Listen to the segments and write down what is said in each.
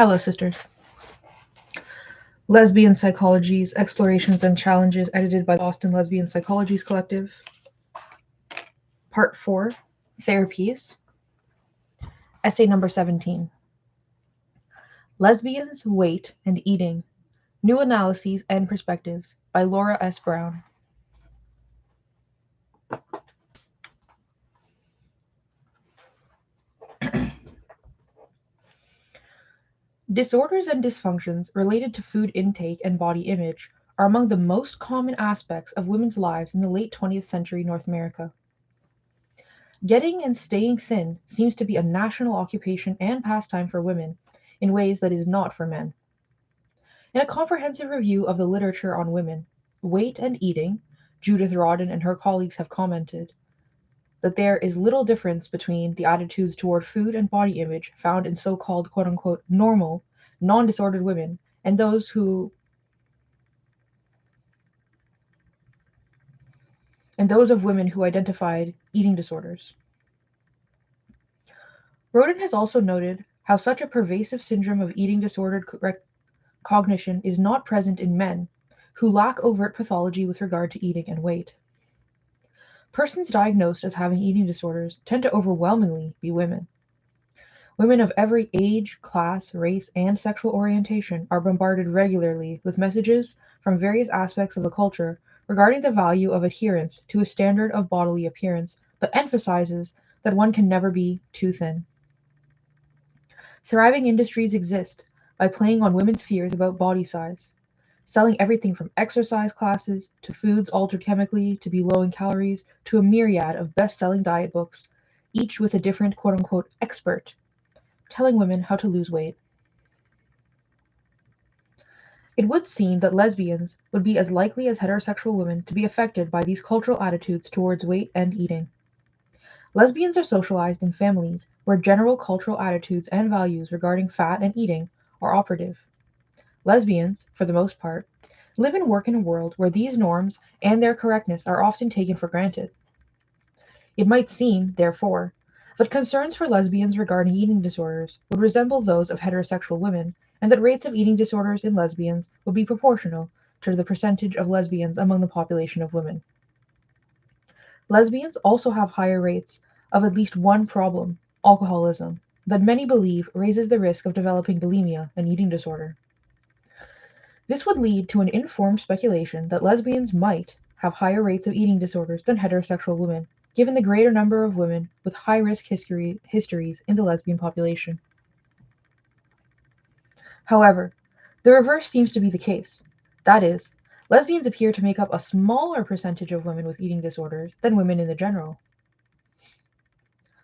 Hello, sisters. Lesbian Psychologies, Explorations and Challenges, edited by the Boston Lesbian Psychologies Collective. Part 4, Therapies. Essay number 17. Lesbians, Weight, and Eating, New Analyses and Perspectives, by Laura S. Brown. Disorders and dysfunctions related to food intake and body image are among the most common aspects of women's lives in the late 20th century North America. Getting and staying thin seems to be a national occupation and pastime for women in ways that is not for men. In a comprehensive review of the literature on women, weight and eating, Judith Rodin and her colleagues have commented that there is little difference between the attitudes toward food and body image found in so-called quote-unquote normal, non-disordered women and those of women who identified eating disorders. Rodin has also noted how such a pervasive syndrome of eating disordered cognition is not present in men who lack overt pathology with regard to eating and weight. Persons diagnosed as having eating disorders tend to overwhelmingly be women. Women of every age, class, race, and sexual orientation are bombarded regularly with messages from various aspects of the culture regarding the value of adherence to a standard of bodily appearance that emphasizes that one can never be too thin. Thriving industries exist by playing on women's fears about body size, selling everything from exercise classes to foods altered chemically to be low in calories to a myriad of best-selling diet books, each with a different quote-unquote expert telling women how to lose weight. It would seem that lesbians would be as likely as heterosexual women to be affected by these cultural attitudes towards weight and eating. Lesbians are socialized in families where general cultural attitudes and values regarding fat and eating are operative. Lesbians, for the most part, live and work in a world where these norms and their correctness are often taken for granted. It might seem, therefore, that concerns for lesbians regarding eating disorders would resemble those of heterosexual women, and that rates of eating disorders in lesbians would be proportional to the percentage of lesbians among the population of women. Lesbians also have higher rates of at least one problem, alcoholism, that many believe raises the risk of developing bulimia, an eating disorder. This would lead to an informed speculation that lesbians might have higher rates of eating disorders than heterosexual women, given the greater number of women with high-risk histories in the lesbian population. However, the reverse seems to be the case. That is, lesbians appear to make up a smaller percentage of women with eating disorders than women in the general.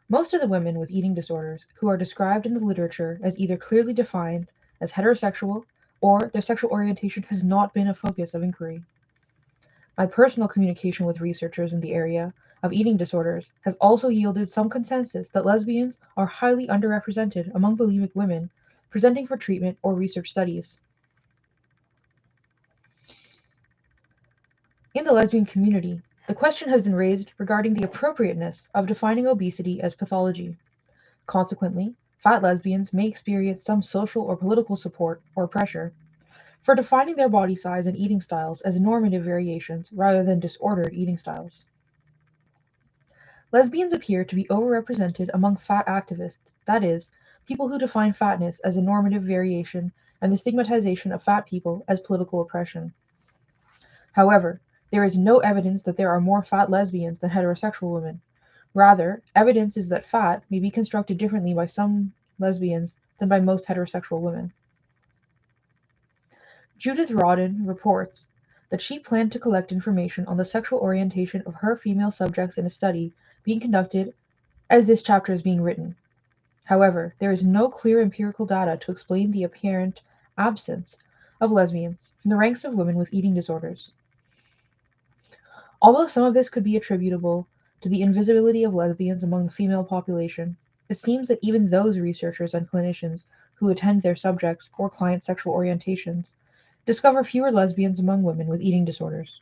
Most of the women with eating disorders who are described in the literature as either clearly defined as heterosexual or their sexual orientation has not been a focus of inquiry. My personal communication with researchers in the area of eating disorders has also yielded some consensus that lesbians are highly underrepresented among bulimic women presenting for treatment or research studies. In the lesbian community, the question has been raised regarding the appropriateness of defining obesity as pathology. Consequently, fat lesbians may experience some social or political support or pressure for defining their body size and eating styles as normative variations rather than disordered eating styles. Lesbians appear to be overrepresented among fat activists, that is, people who define fatness as a normative variation and the stigmatization of fat people as political oppression. However, there is no evidence that there are more fat lesbians than heterosexual women. Rather, evidence is that fat may be constructed differently by some lesbians than by most heterosexual women. Judith Rodin reports that she planned to collect information on the sexual orientation of her female subjects in a study being conducted as this chapter is being written. However, there is no clear empirical data to explain the apparent absence of lesbians in the ranks of women with eating disorders. Although some of this could be attributable to the invisibility of lesbians among the female population, it seems that even those researchers and clinicians who attend their subjects' or clients' sexual orientations discover fewer lesbians among women with eating disorders.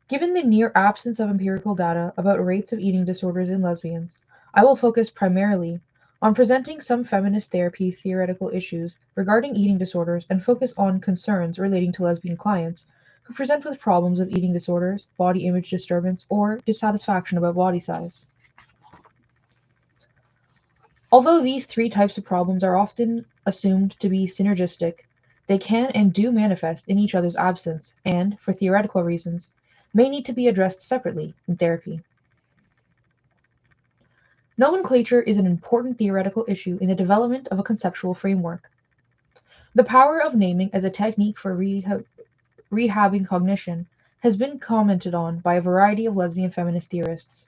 Given the near absence of empirical data about rates of eating disorders in lesbians, I will focus primarily on presenting some feminist therapy theoretical issues regarding eating disorders and focus on concerns relating to lesbian clients who present with problems of eating disorders, body image disturbance, or dissatisfaction about body size. Although these three types of problems are often assumed to be synergistic, they can and do manifest in each other's absence and, for theoretical reasons, may need to be addressed separately in therapy. Nomenclature is an important theoretical issue in the development of a conceptual framework. The power of naming as a technique for rehabbing cognition has been commented on by a variety of lesbian feminist theorists.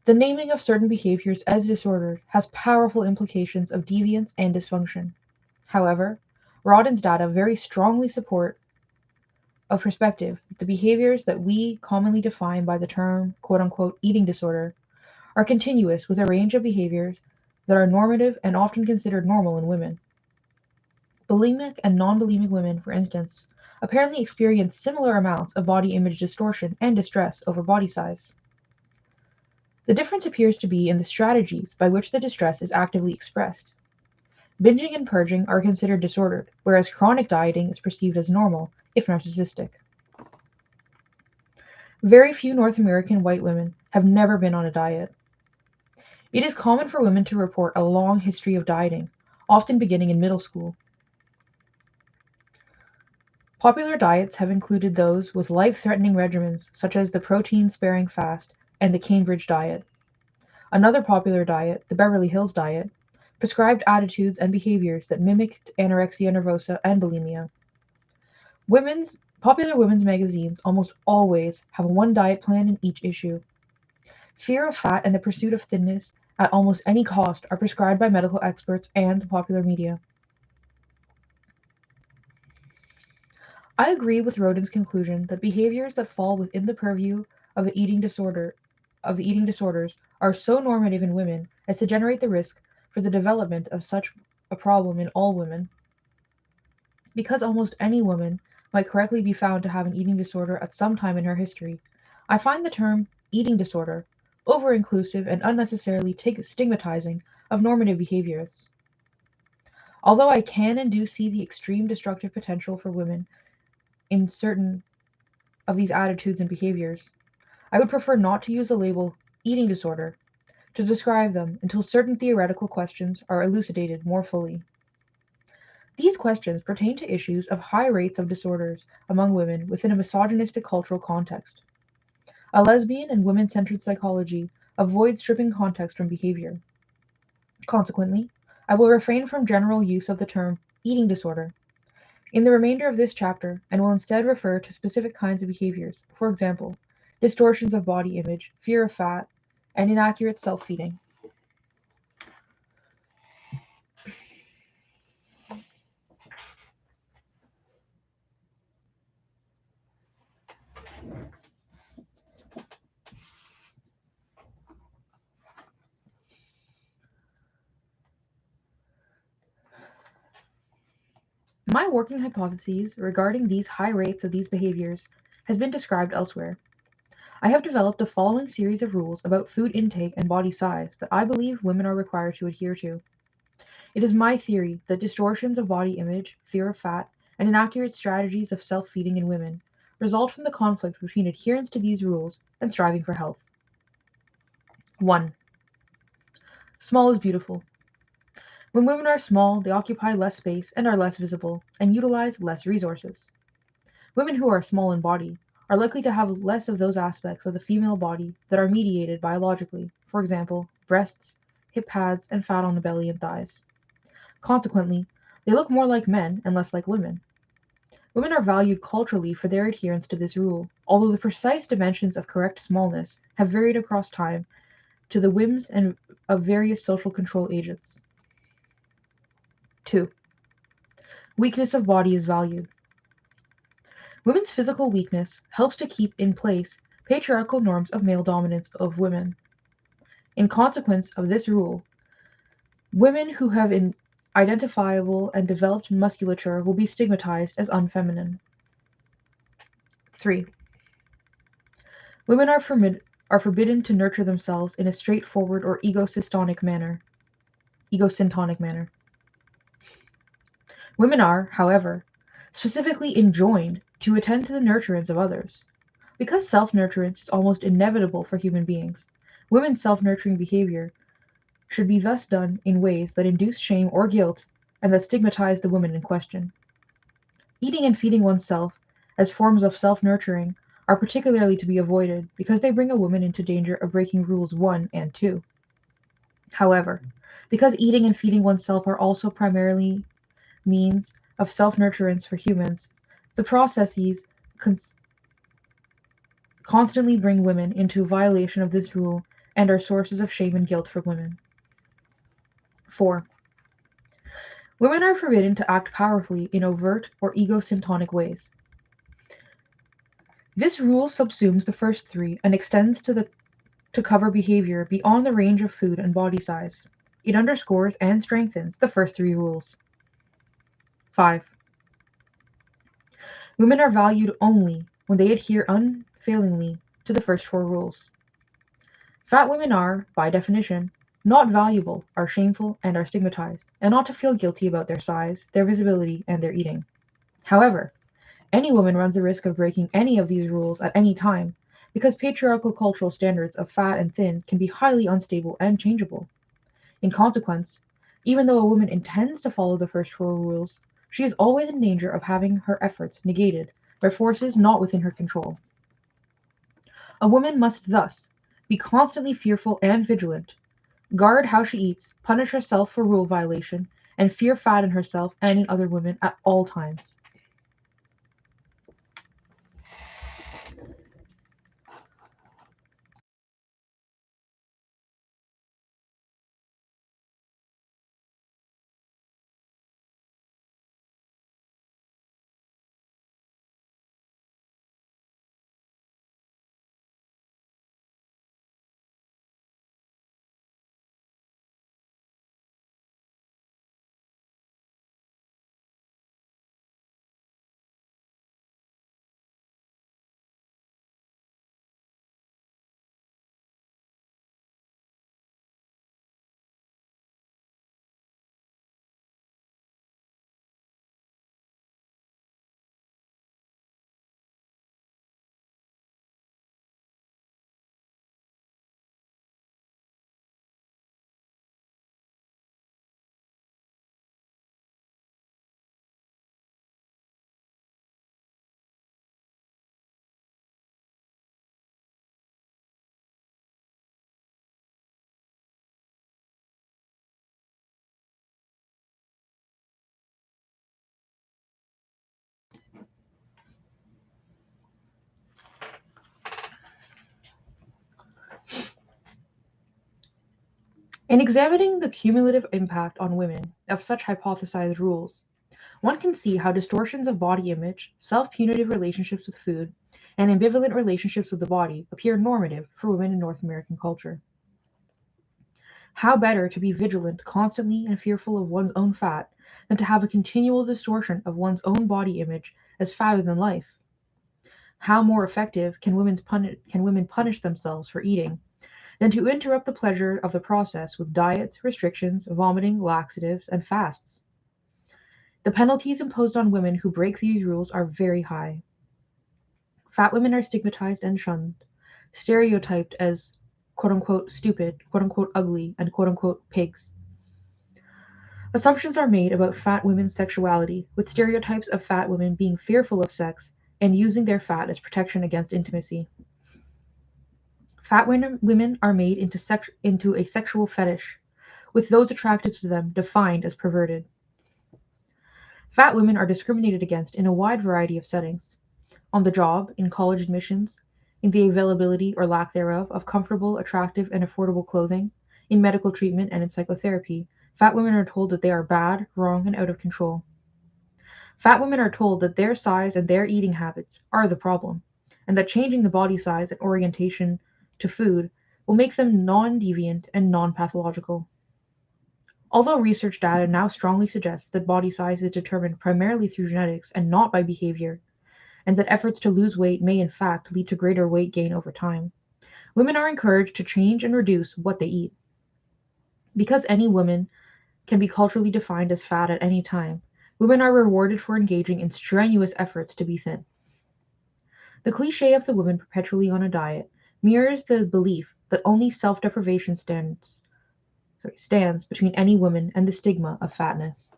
The naming of certain behaviors as disordered has powerful implications of deviance and dysfunction. However, Rodden's data very strongly support a perspective that the behaviors that we commonly define by the term quote-unquote eating disorder are continuous with a range of behaviors that are normative and often considered normal in women. Bulimic and non-bulimic women, for instance, apparently experience similar amounts of body image distortion and distress over body size. The difference appears to be in the strategies by which the distress is actively expressed. Binging and purging are considered disordered, whereas chronic dieting is perceived as normal, if narcissistic. Very few North American white women have never been on a diet. It is common for women to report a long history of dieting, often beginning in middle school. Popular diets have included those with life-threatening regimens such as the protein-sparing fast and the Cambridge diet. Another popular diet, the Beverly Hills diet, prescribed attitudes and behaviors that mimicked anorexia nervosa and bulimia. Popular women's magazines almost always have one diet plan in each issue. Fear of fat and the pursuit of thinness at almost any cost are prescribed by medical experts and the popular media. I agree with Rodin's conclusion that behaviors that fall within the purview of the eating disorders are so normative in women as to generate the risk for the development of such a problem in all women. Because almost any woman might correctly be found to have an eating disorder at some time in her history, I find the term eating disorder over-inclusive and unnecessarily stigmatizing of normative behaviors. Although I can and do see the extreme destructive potential for women in certain of these attitudes and behaviors, I would prefer not to use the label eating disorder to describe them until certain theoretical questions are elucidated more fully. These questions pertain to issues of high rates of disorders among women within a misogynistic cultural context. A lesbian and women-centered psychology avoids stripping context from behavior. Consequently, I will refrain from general use of the term eating disorder in the remainder of this chapter and will instead refer to specific kinds of behaviors, for example, distortions of body image, fear of fat, and inaccurate self-feeding. My working hypotheses regarding these high rates of these behaviors has been described elsewhere. I have developed the following series of rules about food intake and body size that I believe women are required to adhere to. It is my theory that distortions of body image, fear of fat, and inaccurate strategies of self-feeding in women result from the conflict between adherence to these rules and striving for health. 1. Small is beautiful. When women are small, they occupy less space and are less visible, and utilize less resources. Women who are small in body are likely to have less of those aspects of the female body that are mediated biologically, for example, breasts, hip pads, and fat on the belly and thighs. Consequently, they look more like men and less like women. Women are valued culturally for their adherence to this rule, although the precise dimensions of correct smallness have varied across time to the whims of various social control agents. 2. Weakness of body is valued. Women's physical weakness helps to keep in place patriarchal norms of male dominance of women. In consequence of this rule, women who have an identifiable and developed musculature will be stigmatized as unfeminine. 3. Women are are forbidden to nurture themselves in a straightforward or egosyntonic manner. Women are, however, specifically enjoined to attend to the nurturance of others. Because self-nurturance is almost inevitable for human beings, women's self-nurturing behavior should be thus done in ways that induce shame or guilt and that stigmatize the woman in question. Eating and feeding oneself as forms of self-nurturing are particularly to be avoided because they bring a woman into danger of breaking rules 1 and 2. However, because eating and feeding oneself are also primarily means of self-nurturance for humans, the processes constantly bring women into violation of this rule and are sources of shame and guilt for women. 4. Women are forbidden to act powerfully in overt or egosyntonic ways. This rule subsumes the first 3 and extends to cover behavior beyond the range of food and body size. It underscores and strengthens the first 3 rules. 5. Women are valued only when they adhere unfailingly to the first 4 rules. Fat women are, by definition, not valuable, are shameful, and are stigmatized, and ought to feel guilty about their size, their visibility, and their eating. However, any woman runs the risk of breaking any of these rules at any time, because patriarchal cultural standards of fat and thin can be highly unstable and changeable. In consequence, even though a woman intends to follow the first 4 rules, she is always in danger of having her efforts negated by forces not within her control. A woman must thus be constantly fearful and vigilant, guard how she eats, punish herself for rule violation, and fear fat in herself and in other women at all times. In examining the cumulative impact on women of such hypothesized rules, one can see how distortions of body image, self-punitive relationships with food, and ambivalent relationships with the body appear normative for women in North American culture. How better to be vigilant constantly and fearful of one's own fat than to have a continual distortion of one's own body image as fatter than life? How more effective can women punish themselves for eating than to interrupt the pleasure of the process with diets, restrictions, vomiting, laxatives, and fasts? The penalties imposed on women who break these rules are very high. Fat women are stigmatized and shunned, stereotyped as quote-unquote stupid, quote-unquote ugly, and quote-unquote pigs. Assumptions are made about fat women's sexuality, with stereotypes of fat women being fearful of sex and using their fat as protection against intimacy. Fat women are made into a sexual fetish, with those attracted to them defined as perverted. Fat women are discriminated against in a wide variety of settings: on the job, in college admissions, in the availability or lack thereof of comfortable, attractive, and affordable clothing, in medical treatment, and in psychotherapy. Fat women are told that they are bad, wrong, and out of control. Fat women are told that their size and their eating habits are the problem, and that changing the body size and orientation to food will make them non-deviant and non-pathological. Although research data now strongly suggests that body size is determined primarily through genetics and not by behavior, and that efforts to lose weight may in fact lead to greater weight gain over time, Women are encouraged to change and reduce what they eat. Because any woman can be culturally defined as fat at any time, women are rewarded for engaging in strenuous efforts to be thin. The cliché of the woman perpetually on a diet mirrors the belief that only self-deprivation stands between any woman and the stigma of fatness.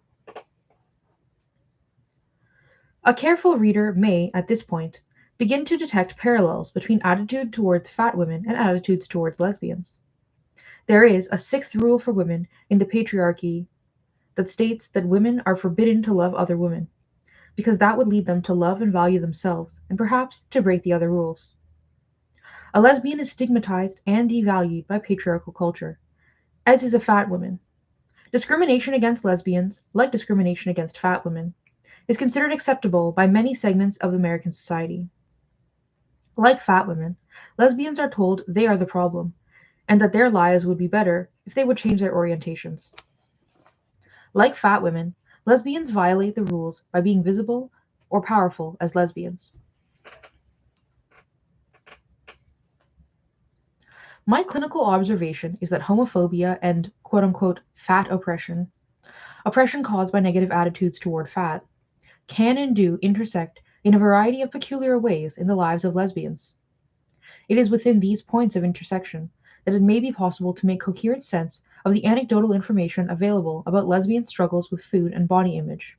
A careful reader may, at this point, begin to detect parallels between attitude towards fat women and attitudes towards lesbians. There is a sixth rule for women in the patriarchy that states that women are forbidden to love other women, because that would lead them to love and value themselves, and perhaps to break the other rules. A lesbian is stigmatized and devalued by patriarchal culture, as is a fat woman. Discrimination against lesbians, like discrimination against fat women, is considered acceptable by many segments of American society. Like fat women, lesbians are told they are the problem, and that their lives would be better if they would change their orientations. Like fat women, lesbians violate the rules by being visible or powerful as lesbians. My clinical observation is that homophobia and quote-unquote fat oppression caused by negative attitudes toward fat, can and do intersect in a variety of peculiar ways in the lives of lesbians. It is within these points of intersection that it may be possible to make coherent sense of the anecdotal information available about lesbian struggles with food and body image.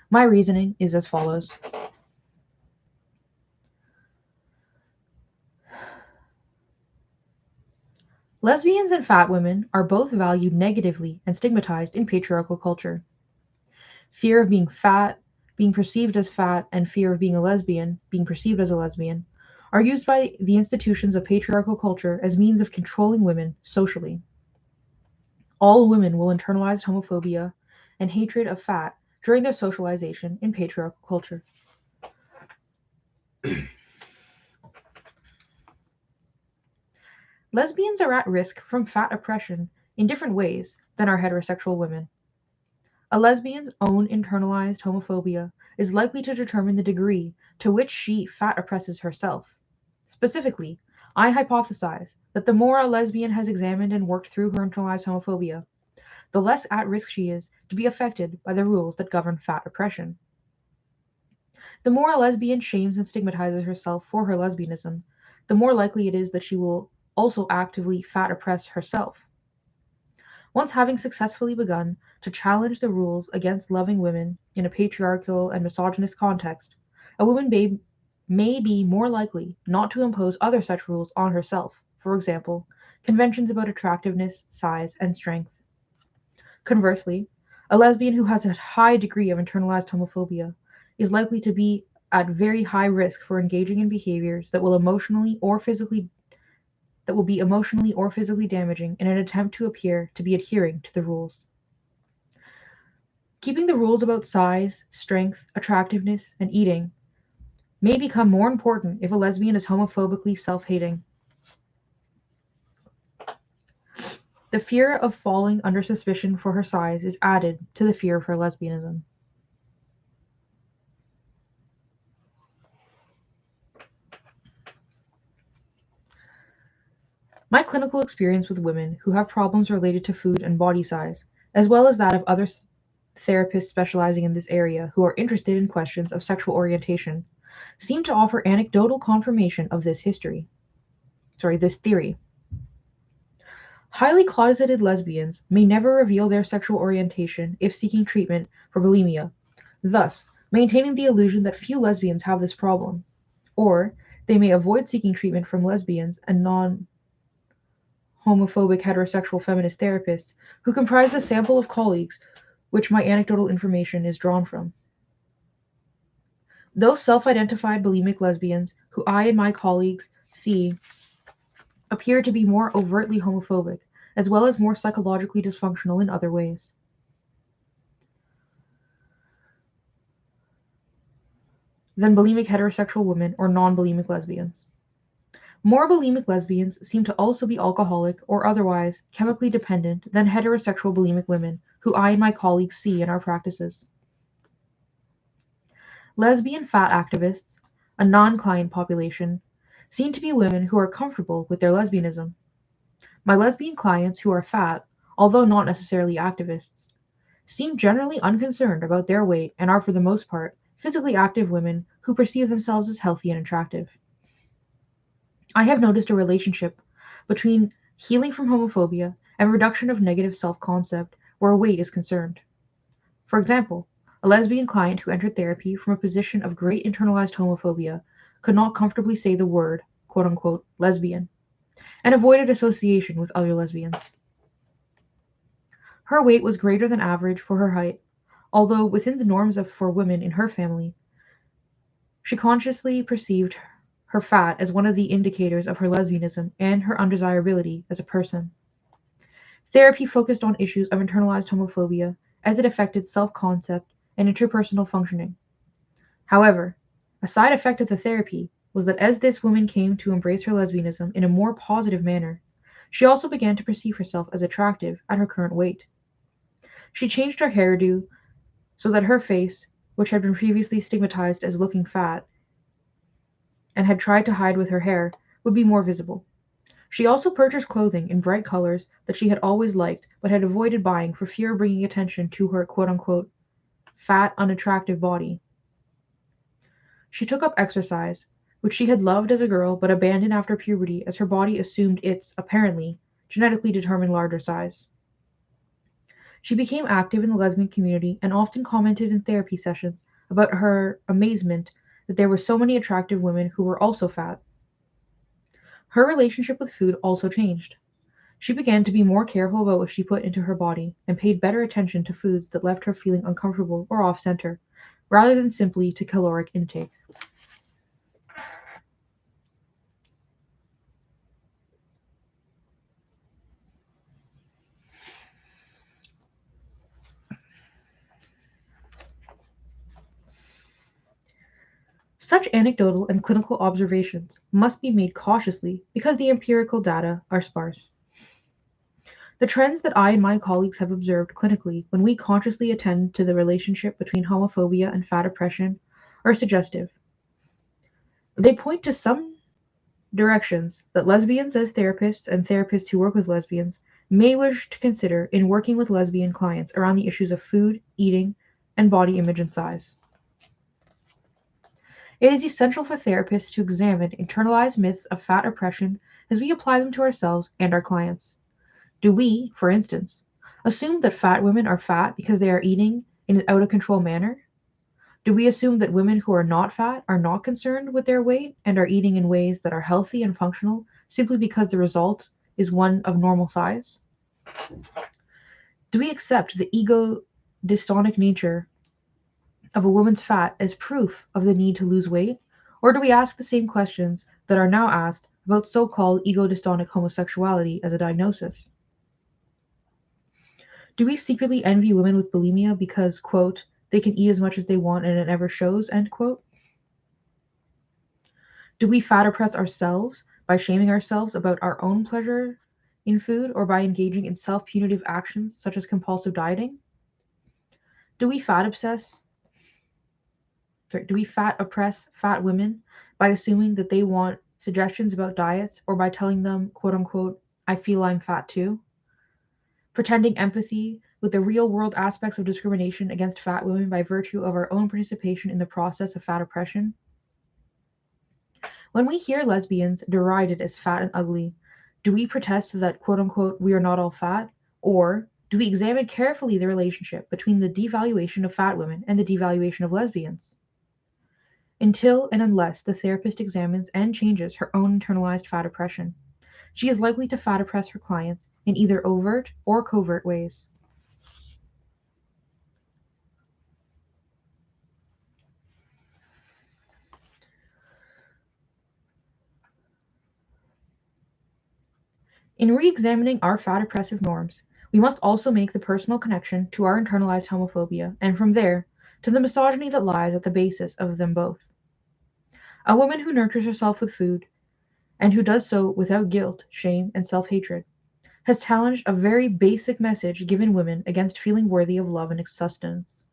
My reasoning is as follows. Lesbians and fat women are both valued negatively and stigmatized in patriarchal culture. Fear of being fat, being perceived as fat, and fear of being a lesbian, being perceived as a lesbian, are used by the institutions of patriarchal culture as means of controlling women socially. All women will internalize homophobia and hatred of fat during their socialization in patriarchal culture. Lesbians are at risk from fat oppression in different ways than are heterosexual women. A lesbian's own internalized homophobia is likely to determine the degree to which she fat oppresses herself. Specifically, I hypothesize that the more a lesbian has examined and worked through her internalized homophobia, the less at risk she is to be affected by the rules that govern fat oppression. The more a lesbian shames and stigmatizes herself for her lesbianism, the more likely it is that she will also actively fat oppress herself. Once having successfully begun to challenge the rules against loving women in a patriarchal and misogynist context, a woman may be more likely not to impose other such rules on herself, for example, conventions about attractiveness, size, and strength. Conversely, a lesbian who has a high degree of internalized homophobia is likely to be at very high risk for engaging in behaviors that will be emotionally or physically damaging in an attempt to appear to be adhering to the rules. Keeping the rules about size, strength, attractiveness, and eating may become more important if a lesbian is homophobically self-hating. The fear of falling under suspicion for her size is added to the fear of her lesbianism. My clinical experience with women who have problems related to food and body size, as well as that of other therapists specializing in this area who are interested in questions of sexual orientation, seem to offer anecdotal confirmation of this theory. Highly closeted lesbians may never reveal their sexual orientation if seeking treatment for bulimia, thus maintaining the illusion that few lesbians have this problem, or they may avoid seeking treatment from lesbians and non-homophobic heterosexual feminist therapists who comprise the sample of colleagues which my anecdotal information is drawn from. Those self-identified bulimic lesbians who I and my colleagues see appear to be more overtly homophobic, as well as more psychologically dysfunctional in other ways. Than bulimic heterosexual women or non-bulimic lesbians. More bulimic lesbians seem to also be alcoholic or otherwise chemically dependent than heterosexual bulimic women who I and my colleagues see in our practices. Lesbian fat activists, a non-client population, seem to be women who are comfortable with their lesbianism. My lesbian clients who are fat, although not necessarily activists, seem generally unconcerned about their weight and are for the most part physically active women who perceive themselves as healthy and attractive. I have noticed a relationship between healing from homophobia and reduction of negative self-concept where weight is concerned. For example, a lesbian client who entered therapy from a position of great internalized homophobia could not comfortably say the word, quote unquote, lesbian, and avoided association with other lesbians. Her weight was greater than average for her height, although within the norms for women in her family. She consciously perceived her fat as one of the indicators of her lesbianism and her undesirability as a person. Therapy focused on issues of internalized homophobia as it affected self-concept and interpersonal functioning. However, a side effect of the therapy was that as this woman came to embrace her lesbianism in a more positive manner, she also began to perceive herself as attractive at her current weight. She changed her hairdo so that her face, which had been previously stigmatized as looking fat and had tried to hide with her hair, would be more visible. She also purchased clothing in bright colors that she had always liked but had avoided buying for fear of bringing attention to her quote-unquote fat, unattractive body. She took up exercise, which she had loved as a girl but abandoned after puberty as her body assumed its, apparently, genetically determined larger size. She became active in the lesbian community and often commented in therapy sessions about her amazement that there were so many attractive women who were also fat. Her relationship with food also changed. She began to be more careful about what she put into her body and paid better attention to foods that left her feeling uncomfortable or off-center, rather than simply to caloric intake. Such anecdotal and clinical observations must be made cautiously because the empirical data are sparse. The trends that I and my colleagues have observed clinically when we consciously attend to the relationship between homophobia and fat oppression are suggestive. They point to some directions that lesbians as therapists and therapists who work with lesbians may wish to consider in working with lesbian clients around the issues of food, eating, and body image and size. It is essential for therapists to examine internalized myths of fat oppression as we apply them to ourselves and our clients. Do we, for instance, assume that fat women are fat because they are eating in an out-of-control manner? Do we assume that women who are not fat are not concerned with their weight and are eating in ways that are healthy and functional simply because the result is one of normal size? Do we accept the ego-dystonic nature of a woman's fat as proof of the need to lose weight? Or do we ask the same questions that are now asked about so-called ego-dystonic homosexuality as a diagnosis? Do we secretly envy women with bulimia because, quote, they can eat as much as they want and it never shows, end quote? Do we fat oppress ourselves by shaming ourselves about our own pleasure in food or by engaging in self-punitive actions such as compulsive dieting? Do we fat oppress fat women by assuming that they want suggestions about diets or by telling them, quote unquote, I feel I'm fat too? Pretending empathy with the real world aspects of discrimination against fat women by virtue of our own participation in the process of fat oppression? When we hear lesbians derided as fat and ugly, do we protest that, quote unquote, we are not all fat? Or do we examine carefully the relationship between the devaluation of fat women and the devaluation of lesbians? Until and unless the therapist examines and changes her own internalized fat oppression, she is likely to fat oppress her clients in either overt or covert ways. In re-examining our fat oppressive norms, we must also make the personal connection to our internalized homophobia, and from there, to the misogyny that lies at the basis of them both. A woman who nurtures herself with food, and who does so without guilt, shame, and self-hatred, has challenged a very basic message given women against feeling worthy of love and sustenance.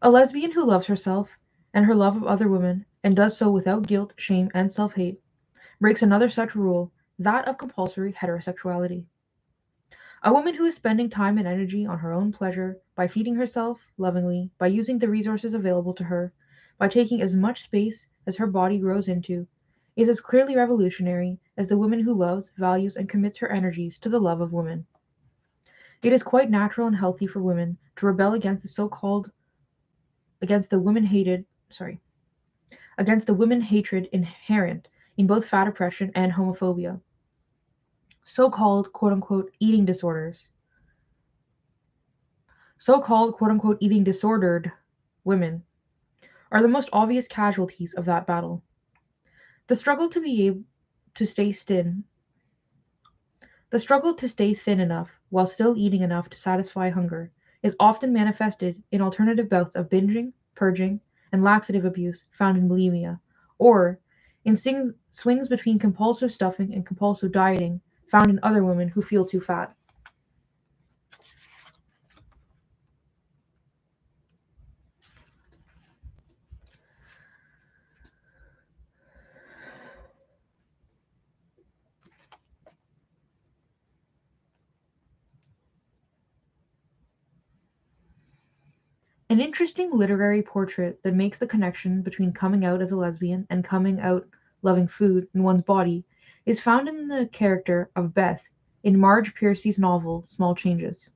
A lesbian who loves herself and her love of other women and does so without guilt, shame, and self-hate, breaks another such rule, that of compulsory heterosexuality. A woman who is spending time and energy on her own pleasure, by feeding herself lovingly, by using the resources available to her, by taking as much space as her body grows into, is as clearly revolutionary as the woman who loves, values, and commits her energies to the love of women. It is quite natural and healthy for women to rebel against the so-called against the women hated sorry against the women hatred inherent in both fat oppression and homophobia. So-called quote-unquote eating disorders. So-called quote-unquote eating disordered women are the most obvious casualties of that battle. The struggle to be able to stay thin, the struggle to stay thin enough while still eating enough to satisfy hunger is often manifested in alternative bouts of binging, purging, and laxative abuse found in bulimia, or in swings between compulsive stuffing and compulsive dieting found in other women who feel too fat. An interesting literary portrait that makes the connection between coming out as a lesbian and coming out loving food in one's body is found in the character of Beth in Marge Piercy's novel Small Changes.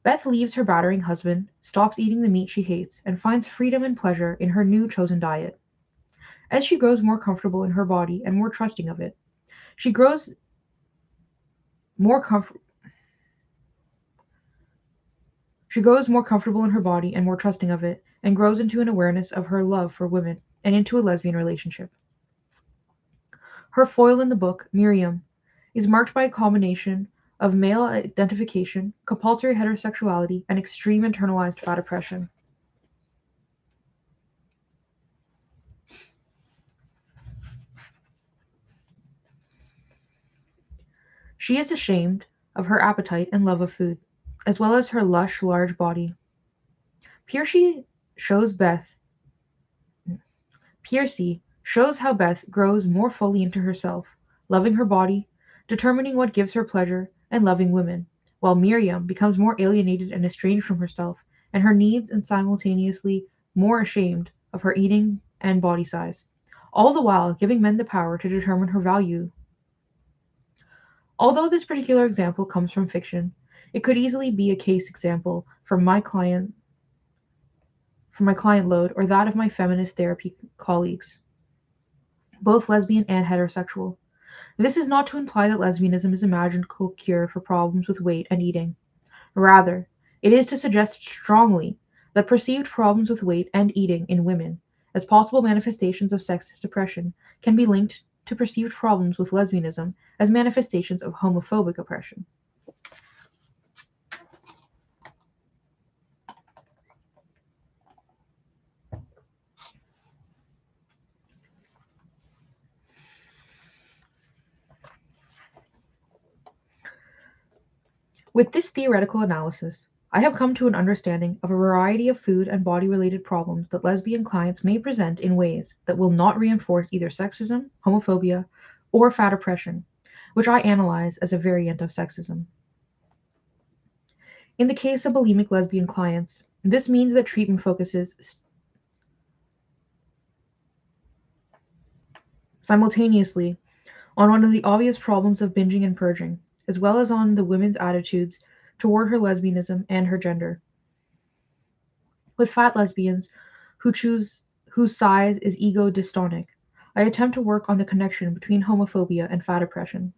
Beth leaves her battering husband, stops eating the meat she hates, and finds freedom and pleasure in her new chosen diet. As she grows more comfortable in her body and more trusting of it, she grows more comfortable She grows more comfortable in her body and more trusting of it, and grows into an awareness of her love for women and into a lesbian relationship. Her foil in the book, Miriam, is marked by a combination of male identification, compulsory heterosexuality, and extreme internalized fat oppression. She is ashamed of her appetite and love of food, as well as her lush, large body. Piercy shows Beth Piercy shows how Beth grows more fully into herself, loving her body, determining what gives her pleasure, and loving women, while Miriam becomes more alienated and estranged from herself and her needs and simultaneously more ashamed of her eating and body size, all the while giving men the power to determine her value. Although this particular example comes from fiction, it could easily be a case example from my client load or that of my feminist therapy colleagues, both lesbian and heterosexual. This is not to imply that lesbianism is a magical cure for problems with weight and eating. Rather, it is to suggest strongly that perceived problems with weight and eating in women, as possible manifestations of sexist oppression, can be linked to perceived problems with lesbianism as manifestations of homophobic oppression. With this theoretical analysis, I have come to an understanding of a variety of food and body-related problems that lesbian clients may present in ways that will not reinforce either sexism, homophobia, or fat oppression, which I analyze as a variant of sexism. In the case of bulimic lesbian clients, this means that treatment focuses simultaneously on one of the obvious problems of binging and purging, as well as on the women's attitudes toward her lesbianism and her gender. With fat lesbians whose size is ego-dystonic, I attempt to work on the connection between homophobia and fat oppression.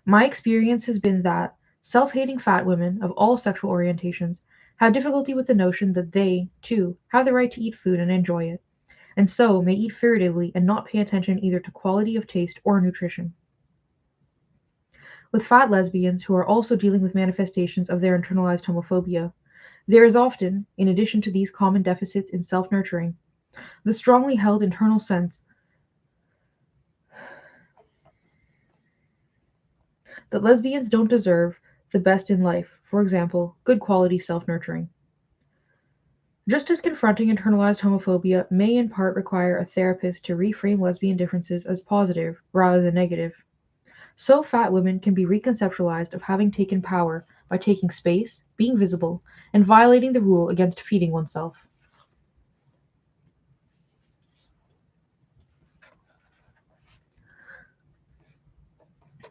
My experience has been that self-hating fat women of all sexual orientations have difficulty with the notion that they, too, have the right to eat food and enjoy it, and so may eat furtively and not pay attention either to quality of taste or nutrition. With fat lesbians who are also dealing with manifestations of their internalized homophobia, there is often, in addition to these common deficits in self-nurturing, the strongly held internal sense that lesbians don't deserve the best in life, for example, good quality self-nurturing. Just as confronting internalized homophobia may in part require a therapist to reframe lesbian differences as positive rather than negative, so fat women can be reconceptualized of having taken power by taking space, being visible, and violating the rule against feeding oneself.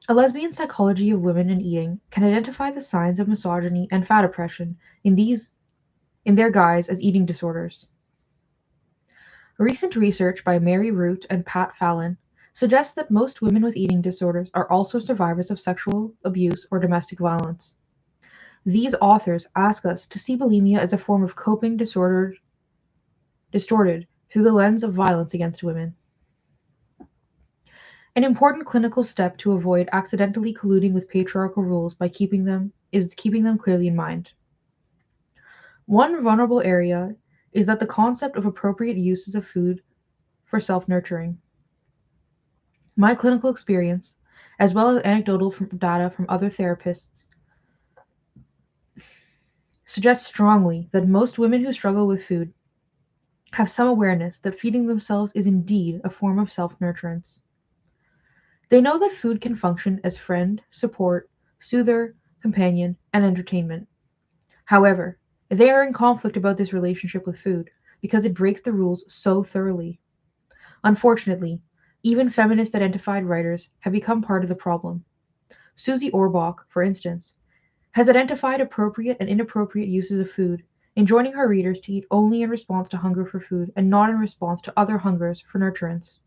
A lesbian psychology of women and eating can identify the signs of misogyny and fat oppression in their guise as eating disorders. Recent research by Mary Root and Pat Fallon suggests that most women with eating disorders are also survivors of sexual abuse or domestic violence. These authors ask us to see bulimia as a form of coping distorted through the lens of violence against women. An important clinical step to avoid accidentally colluding with patriarchal rules by keeping them clearly in mind. One vulnerable area is that the concept of appropriate uses of food for self-nurturing. My clinical experience, as well as anecdotal data from other therapists, suggests strongly that most women who struggle with food have some awareness that feeding themselves is indeed a form of self-nurturance. They know that food can function as friend, support, soother, companion, and entertainment. However, they are in conflict about this relationship with food because it breaks the rules so thoroughly. Unfortunately, even feminist identified writers have become part of the problem. Susie Orbach, for instance, has identified appropriate and inappropriate uses of food, enjoining her readers to eat only in response to hunger for food and not in response to other hungers for nurturance.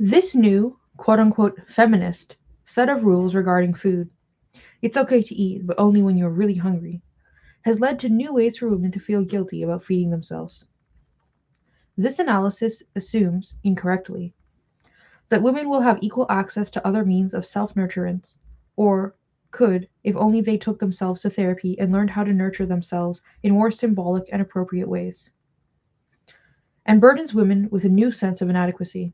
This new, quote unquote, feminist set of rules regarding food, it's okay to eat, but only when you're really hungry, has led to new ways for women to feel guilty about feeding themselves. This analysis assumes, incorrectly, that women will have equal access to other means of self-nurturance, or could if only they took themselves to therapy and learned how to nurture themselves in more symbolic and appropriate ways, and burdens women with a new sense of inadequacy.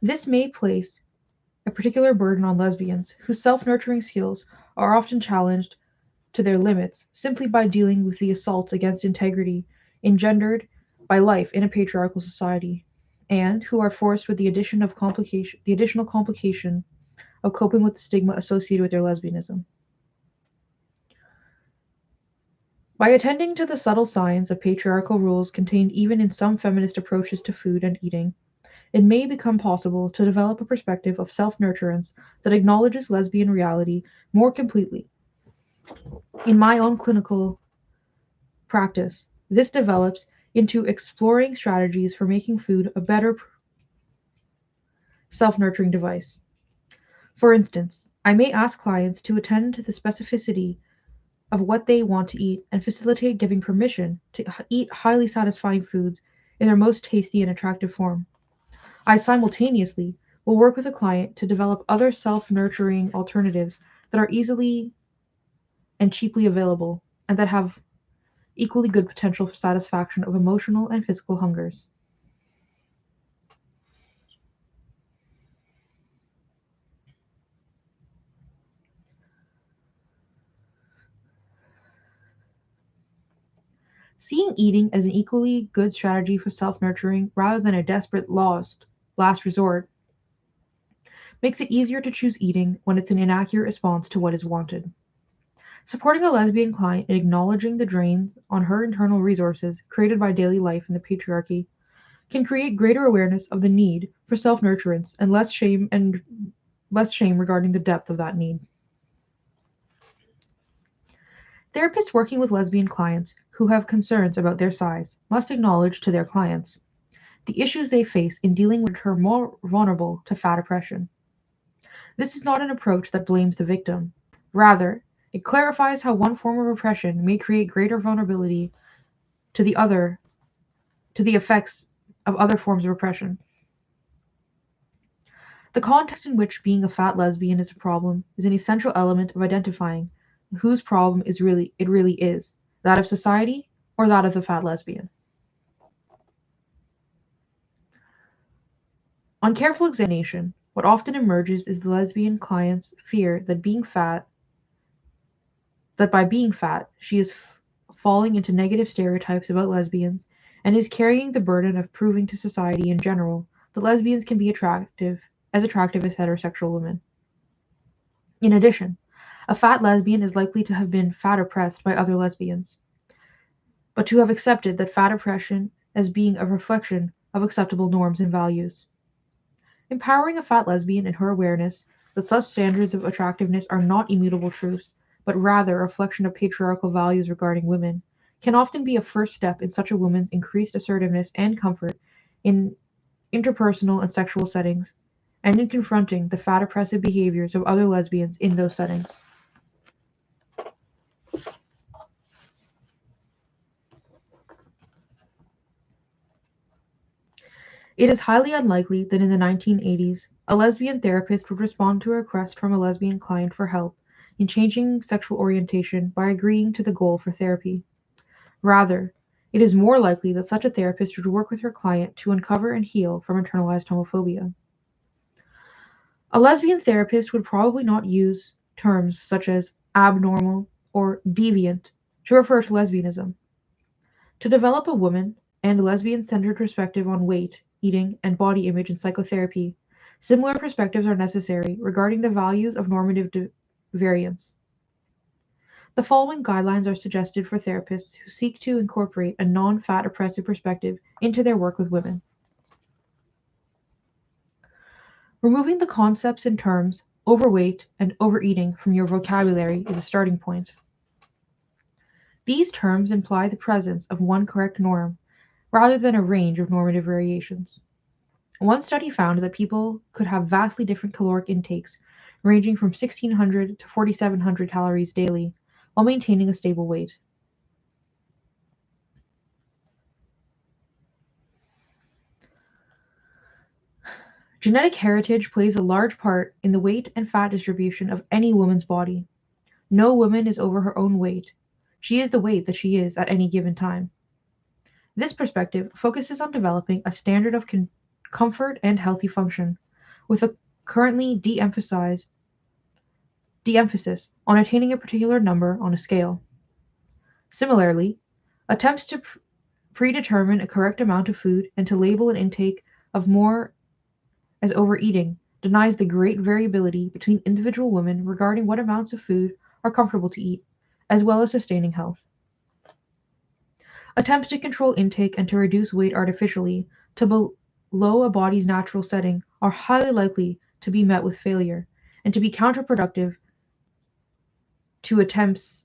This may place a particular burden on lesbians, whose self-nurturing skills are often challenged to their limits simply by dealing with the assaults against integrity engendered by life in a patriarchal society, and who are forced with the additional complication of coping with the stigma associated with their lesbianism. By attending to the subtle signs of patriarchal rules contained even in some feminist approaches to food and eating, it may become possible to develop a perspective of self-nurturance that acknowledges lesbian reality more completely. In my own clinical practice, this develops into exploring strategies for making food a better self-nurturing device. For instance, I may ask clients to attend to the specificity of what they want to eat and facilitate giving permission to eat highly satisfying foods in their most tasty and attractive form. I simultaneously will work with a client to develop other self-nurturing alternatives that are easily and cheaply available and that have equally good potential for satisfaction of emotional and physical hungers. Seeing eating as an equally good strategy for self-nurturing rather than a desperate last resort makes it easier to choose eating when it's an inaccurate response to what is wanted. Supporting a lesbian client in acknowledging the drains on her internal resources created by daily life in the patriarchy can create greater awareness of the need for self-nurturance and less shame regarding the depth of that need. Therapists working with lesbian clients who have concerns about their size must acknowledge to their clients the issues they face in dealing with her more vulnerable to fat oppression. This is not an approach that blames the victim. Rather, it clarifies how one form of oppression may create greater vulnerability to the effects of other forms of oppression. The context in which being a fat lesbian is a problem is an essential element of identifying whose problem it really is, that of society or that of the fat lesbian. On careful examination, what often emerges is the lesbian client's fear that by being fat, she is falling into negative stereotypes about lesbians and is carrying the burden of proving to society in general that lesbians can be attractive as heterosexual women. In addition, a fat lesbian is likely to have been fat oppressed by other lesbians, but to have accepted that fat oppression as being a reflection of acceptable norms and values. Empowering a fat lesbian in her awareness that such standards of attractiveness are not immutable truths, but rather a reflection of patriarchal values regarding women, can often be a first step in such a woman's increased assertiveness and comfort in interpersonal and sexual settings, and in confronting the fat oppressive behaviors of other lesbians in those settings. It is highly unlikely that in the 1980s, a lesbian therapist would respond to a request from a lesbian client for help in changing sexual orientation by agreeing to the goal for therapy. Rather, it is more likely that such a therapist would work with her client to uncover and heal from internalized homophobia. A lesbian therapist would probably not use terms such as abnormal or deviant to refer to lesbianism. To develop a woman and lesbian-centered perspective on weight, eating, and body image in psychotherapy, similar perspectives are necessary regarding the values of normative variance. The following guidelines are suggested for therapists who seek to incorporate a non-fat oppressive perspective into their work with women. Removing the concepts and terms overweight and overeating from your vocabulary is a starting point. These terms imply the presence of one correct norm, rather than a range of normative variations. One study found that people could have vastly different caloric intakes, ranging from 1,600 to 4,700 calories daily, while maintaining a stable weight. Genetic heritage plays a large part in the weight and fat distribution of any woman's body. No woman is over her own weight. She is the weight that she is at any given time. This perspective focuses on developing a standard of comfort and healthy function, with a currently de-emphasis on attaining a particular number on a scale. Similarly, attempts to predetermine a correct amount of food and to label an intake of more as overeating denies the great variability between individual women regarding what amounts of food are comfortable to eat, as well as sustaining health. Attempts to control intake and to reduce weight artificially to below a body's natural setting are highly likely to be met with failure and to be counterproductive to attempts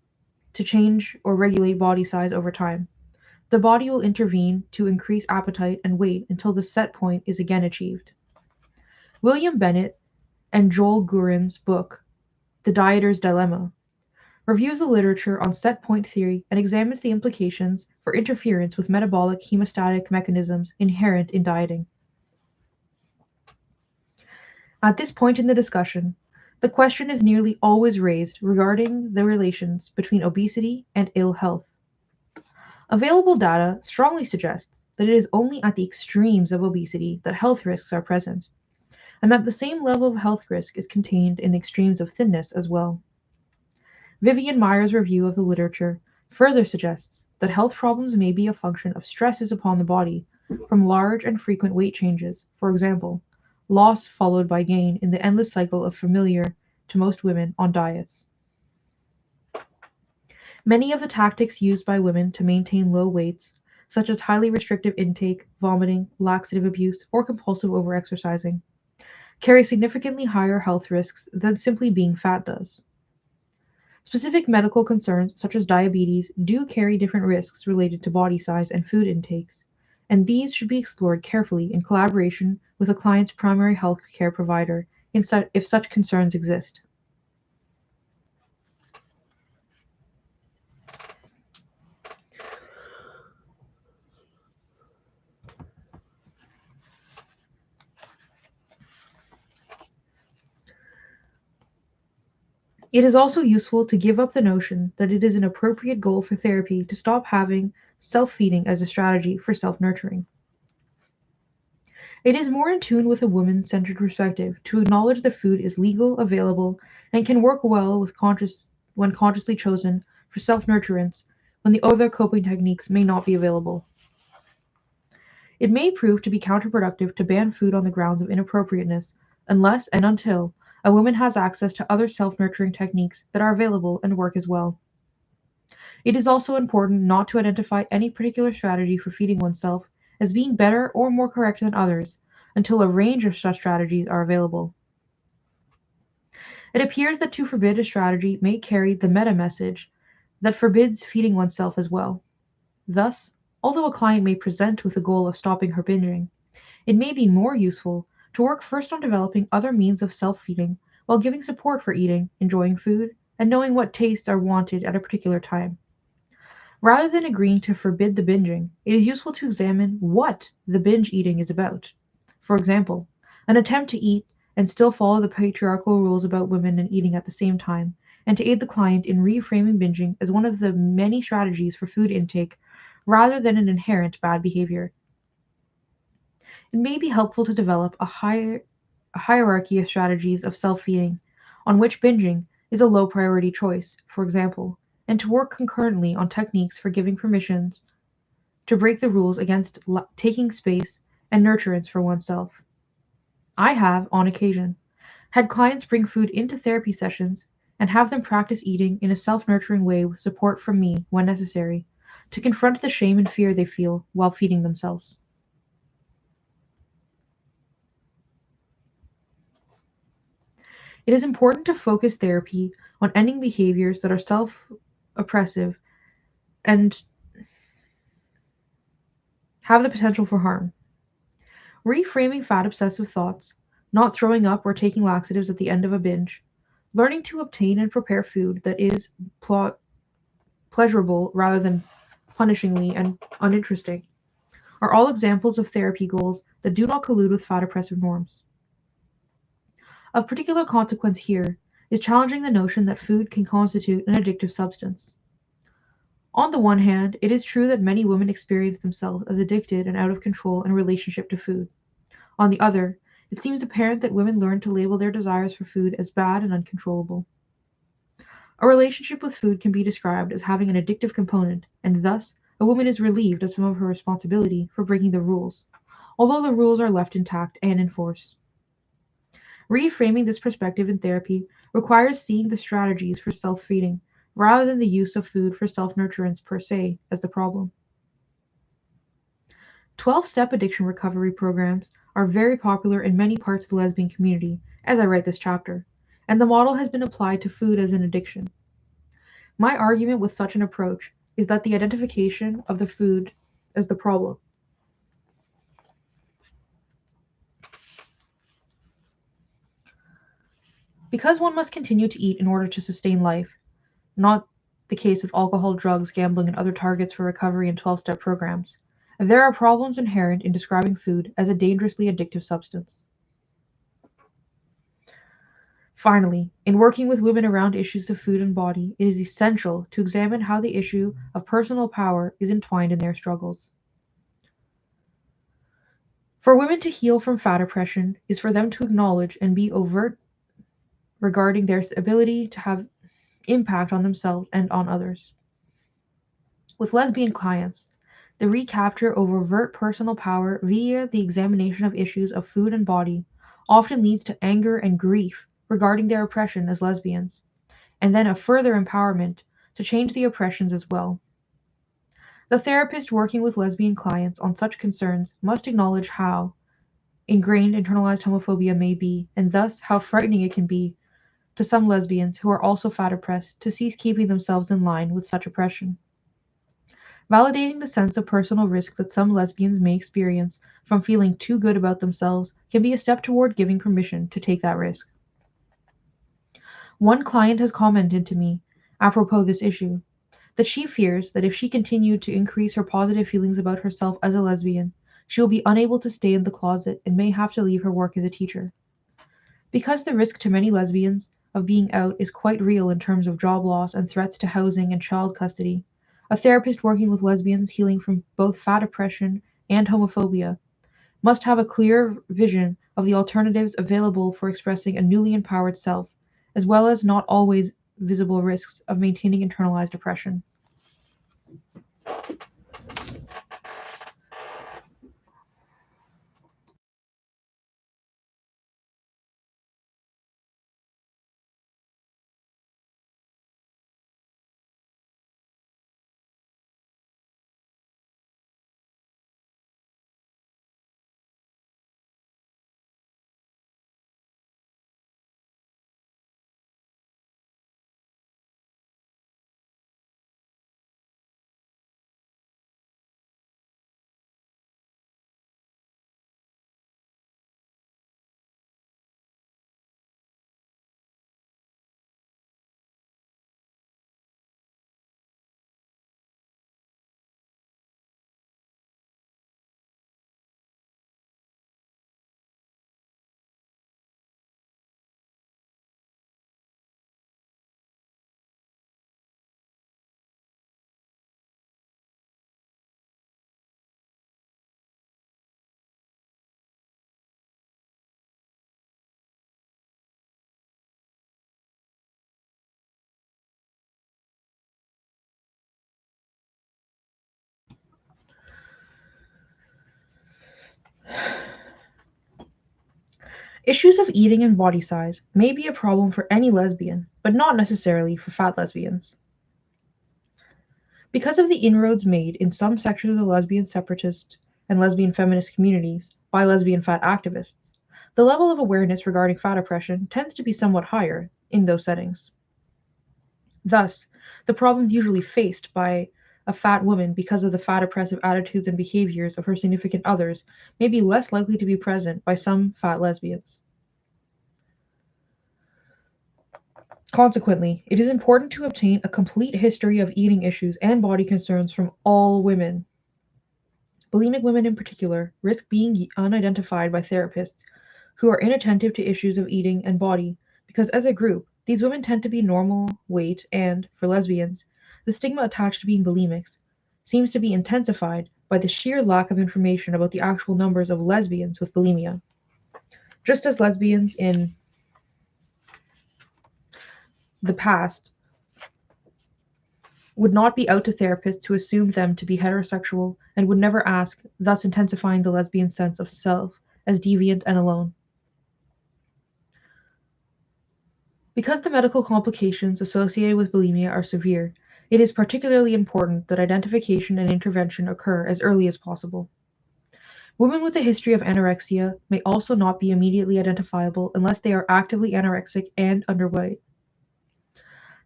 to change or regulate body size over time. The body will intervene to increase appetite and weight until the set point is again achieved. William Bennett and Joel Gurin's book, The Dieter's Dilemma, reviews the literature on set point theory and examines the implications for interference with metabolic hemostatic mechanisms inherent in dieting. At this point in the discussion, the question is nearly always raised regarding the relations between obesity and ill health. Available data strongly suggests that it is only at the extremes of obesity that health risks are present, and that the same level of health risk is contained in the extremes of thinness as well. Vivian Meyer's review of the literature further suggests that health problems may be a function of stresses upon the body from large and frequent weight changes, for example, loss followed by gain in the endless cycle of familiar to most women on diets. Many of the tactics used by women to maintain low weights, such as highly restrictive intake, vomiting, laxative abuse, or compulsive overexercising, carry significantly higher health risks than simply being fat does. Specific medical concerns, such as diabetes, do carry different risks related to body size and food intakes, and these should be explored carefully in collaboration with a client's primary health care provider if such concerns exist. It is also useful to give up the notion that it is an appropriate goal for therapy to stop having self-feeding as a strategy for self-nurturing. It is more in tune with a woman-centered perspective to acknowledge that food is legal, available, and can work well when consciously chosen for self-nurturance when the other coping techniques may not be available. It may prove to be counterproductive to ban food on the grounds of inappropriateness unless and until a woman has access to other self-nurturing techniques that are available and work as well. It is also important not to identify any particular strategy for feeding oneself as being better or more correct than others until a range of such strategies are available. It appears that to forbid a strategy may carry the meta-message that forbids feeding oneself as well. Thus, although a client may present with the goal of stopping her binging, it may be more useful to work first on developing other means of self-feeding while giving support for eating, enjoying food, and knowing what tastes are wanted at a particular time. Rather than agreeing to forbid the binging, it is useful to examine what the binge eating is about. For example, an attempt to eat and still follow the patriarchal rules about women and eating at the same time, and to aid the client in reframing binging as one of the many strategies for food intake rather than an inherent bad behavior. It may be helpful to develop a hierarchy of strategies of self-feeding, on which binging is a low priority choice, for example, and to work concurrently on techniques for giving permissions to break the rules against taking space and nurturance for oneself. I have, on occasion, had clients bring food into therapy sessions and have them practice eating in a self-nurturing way with support from me when necessary, to confront the shame and fear they feel while feeding themselves. It is important to focus therapy on ending behaviors that are self-oppressive and have the potential for harm. Reframing fat-obsessive thoughts, not throwing up or taking laxatives at the end of a binge, learning to obtain and prepare food that is pleasurable rather than punishingly and uninteresting, are all examples of therapy goals that do not collude with fat-oppressive norms. Of particular consequence here is challenging the notion that food can constitute an addictive substance. On the one hand, it is true that many women experience themselves as addicted and out of control in relationship to food. On the other, it seems apparent that women learn to label their desires for food as bad and uncontrollable. A relationship with food can be described as having an addictive component, and thus a woman is relieved of some of her responsibility for breaking the rules, although the rules are left intact and in force. Reframing this perspective in therapy requires seeing the strategies for self-feeding, rather than the use of food for self-nurturance per se, as the problem. 12-step addiction recovery programs are very popular in many parts of the lesbian community, as I write this chapter, and the model has been applied to food as an addiction. My argument with such an approach is that the identification of the food as the problem because one must continue to eat in order to sustain life, not the case with alcohol, drugs, gambling, and other targets for recovery in 12-step programs. There are problems inherent in describing food as a dangerously addictive substance. Finally, in working with women around issues of food and body, it is essential to examine how the issue of personal power is entwined in their struggles. For women to heal from fat oppression is for them to acknowledge and be overt regarding their ability to have impact on themselves and on others. With lesbian clients, the recapture of overt personal power via the examination of issues of food and body often leads to anger and grief regarding their oppression as lesbians, and then a further empowerment to change the oppressions as well. The therapist working with lesbian clients on such concerns must acknowledge how ingrained internalized homophobia may be, and thus how frightening it can be to some lesbians who are also fat oppressed to cease keeping themselves in line with such oppression. Validating the sense of personal risk that some lesbians may experience from feeling too good about themselves can be a step toward giving permission to take that risk. One client has commented to me, apropos this issue, that she fears that if she continued to increase her positive feelings about herself as a lesbian, she will be unable to stay in the closet and may have to leave her work as a teacher. Because the risk to many lesbians of being out is quite real in terms of job loss and threats to housing and child custody, a therapist working with lesbians healing from both fat oppression and homophobia must have a clear vision of the alternatives available for expressing a newly empowered self, as well as not always visible risks of maintaining internalized oppression. Issues of eating and body size may be a problem for any lesbian, but not necessarily for fat lesbians. Because of the inroads made in some sections of the lesbian separatist and lesbian feminist communities by lesbian fat activists, the level of awareness regarding fat oppression tends to be somewhat higher in those settings. Thus, the problems usually faced by a fat woman because of the fat oppressive attitudes and behaviors of her significant others may be less likely to be present by some fat lesbians. Consequently, it is important to obtain a complete history of eating issues and body concerns from all women. Bulimic women in particular risk being unidentified by therapists who are inattentive to issues of eating and body because as a group, these women tend to be normal weight and, for lesbians, the stigma attached to being bulimics seems to be intensified by the sheer lack of information about the actual numbers of lesbians with bulimia. Just as lesbians in the past would not be out to therapists who assumed them to be heterosexual and would never ask, thus intensifying the lesbian sense of self as deviant and alone. Because the medical complications associated with bulimia are severe, it is particularly important that identification and intervention occur as early as possible. Women with a history of anorexia may also not be immediately identifiable unless they are actively anorexic and underweight.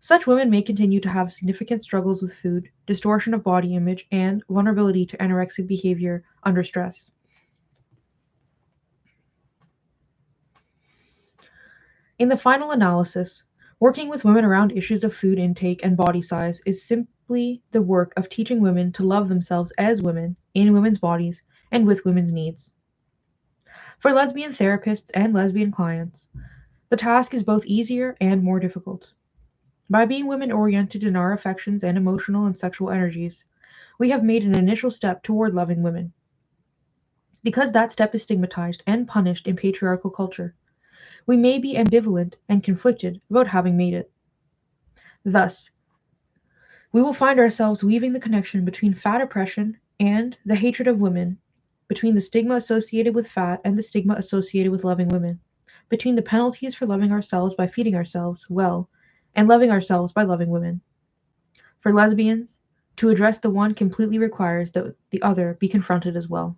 Such women may continue to have significant struggles with food, distortion of body image, and vulnerability to anorexic behavior under stress. In the final analysis, working with women around issues of food intake and body size is simply the work of teaching women to love themselves as women, in women's bodies, and with women's needs. For lesbian therapists and lesbian clients, the task is both easier and more difficult. By being women-oriented in our affections and emotional and sexual energies, we have made an initial step toward loving women. Because that step is stigmatized and punished in patriarchal culture, we may be ambivalent and conflicted about having made it. Thus, We will find ourselves weaving the connection between fat oppression and the hatred of women, between the stigma associated with fat and the stigma associated with loving women, between the penalties for loving ourselves by feeding ourselves well and loving ourselves by loving women. For lesbians, to address the one completely requires that the other be confronted as well.